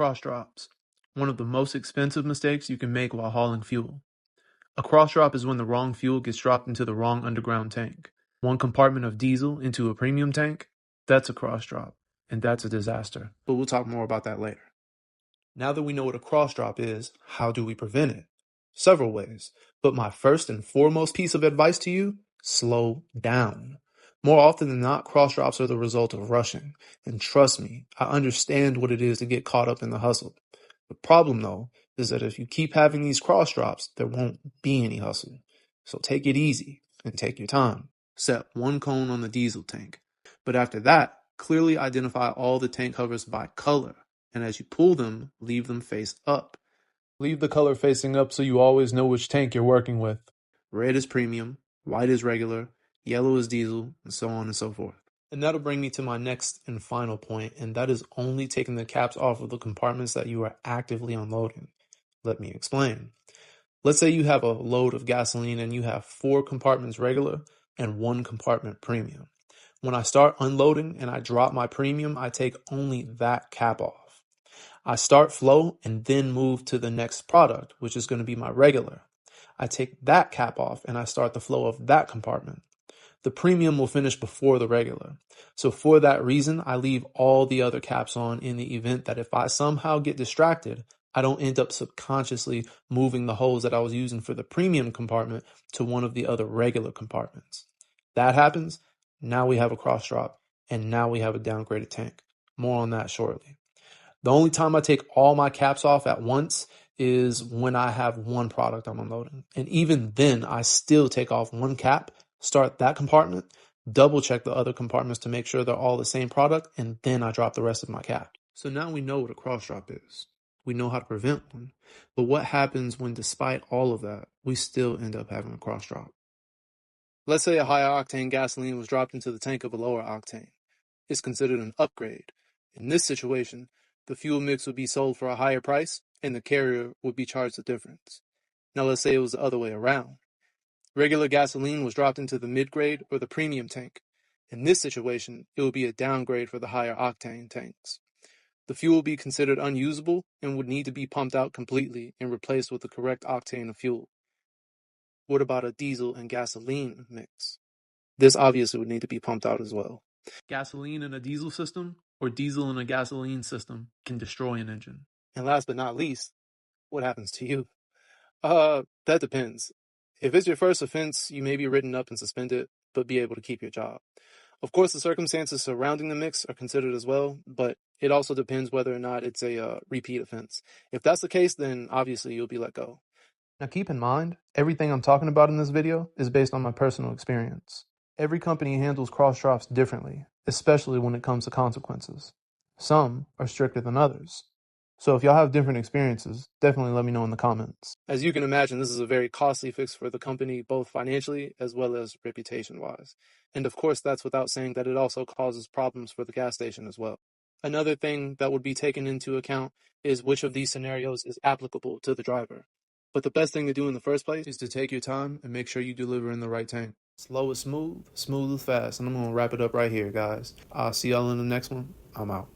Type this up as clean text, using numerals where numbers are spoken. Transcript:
Cross drops. One of the most expensive mistakes you can make while hauling fuel. A cross drop is when the wrong fuel gets dropped into the wrong underground tank. One compartment of diesel into a premium tank, that's a cross drop, and that's a disaster. But we'll talk more about that later. Now that we know what a cross drop is, how do we prevent it? Several ways, but my first and foremost piece of advice to you, slow down. More often than not, cross drops are the result of rushing, and trust me, I understand what it is to get caught up in the hustle. The problem though, is that if you keep having these cross drops, there won't be any hustle. So take it easy and take your time. Set one cone on the diesel tank, but after that, clearly identify all the tank covers by color, and as you pull them, leave them face up. Leave the color facing up so you always know which tank you're working with. Red is premium, white is regular, yellow is diesel, and so on and so forth. And that'll bring me to my next and final point, and that is only taking the caps off of the compartments that you are actively unloading. Let me explain. Let's say you have a load of gasoline and you have 4 compartments regular and 1 compartment premium. When I start unloading and I drop my premium, I take only that cap off. I start flow and then move to the next product, which is going to be my regular. I take that cap off and I start the flow of that compartment. The premium will finish before the regular. So for that reason, I leave all the other caps on in the event that if I somehow get distracted, I don't end up subconsciously moving the hose that I was using for the premium compartment to one of the other regular compartments. That happens, now we have a cross drop, and now we have a downgraded tank. More on that shortly. The only time I take all my caps off at once is when I have one product I'm unloading. And even then, I still take off one cap, start that compartment, double check the other compartments to make sure they're all the same product, and then I drop the rest of my cap. So now we know what a cross drop is. We know how to prevent one. But what happens when, despite all of that, we still end up having a cross drop? Let's say a higher octane gasoline was dropped into the tank of a lower octane. It's considered an upgrade. In this situation, the fuel mix would be sold for a higher price, and the carrier would be charged the difference. Now let's say it was the other way around. Regular gasoline was dropped into the mid-grade or the premium tank. In this situation, it would be a downgrade for the higher octane tanks. The fuel would be considered unusable and would need to be pumped out completely and replaced with the correct octane of fuel. What about a diesel and gasoline mix? This obviously would need to be pumped out as well. Gasoline in a diesel system or diesel in a gasoline system can destroy an engine. And last but not least, what happens to you? That depends. If it's your first offense, you may be written up and suspended, but be able to keep your job. Of course, the circumstances surrounding the mix are considered as well, but it also depends whether or not it's a repeat offense. If that's the case, then obviously you'll be let go. Now keep in mind, everything I'm talking about in this video is based on my personal experience. Every company handles cross drops differently, especially when it comes to consequences. Some are stricter than others. So if y'all have different experiences, definitely let me know in the comments. As you can imagine, this is a very costly fix for the company, both financially as well as reputation-wise. And of course, that's without saying that it also causes problems for the gas station as well. Another thing that would be taken into account is which of these scenarios is applicable to the driver. But the best thing to do in the first place is to take your time and make sure you deliver in the right tank. Slow is smooth, smooth is fast. And I'm going to wrap it up right here, guys. I'll see y'all in the next one. I'm out.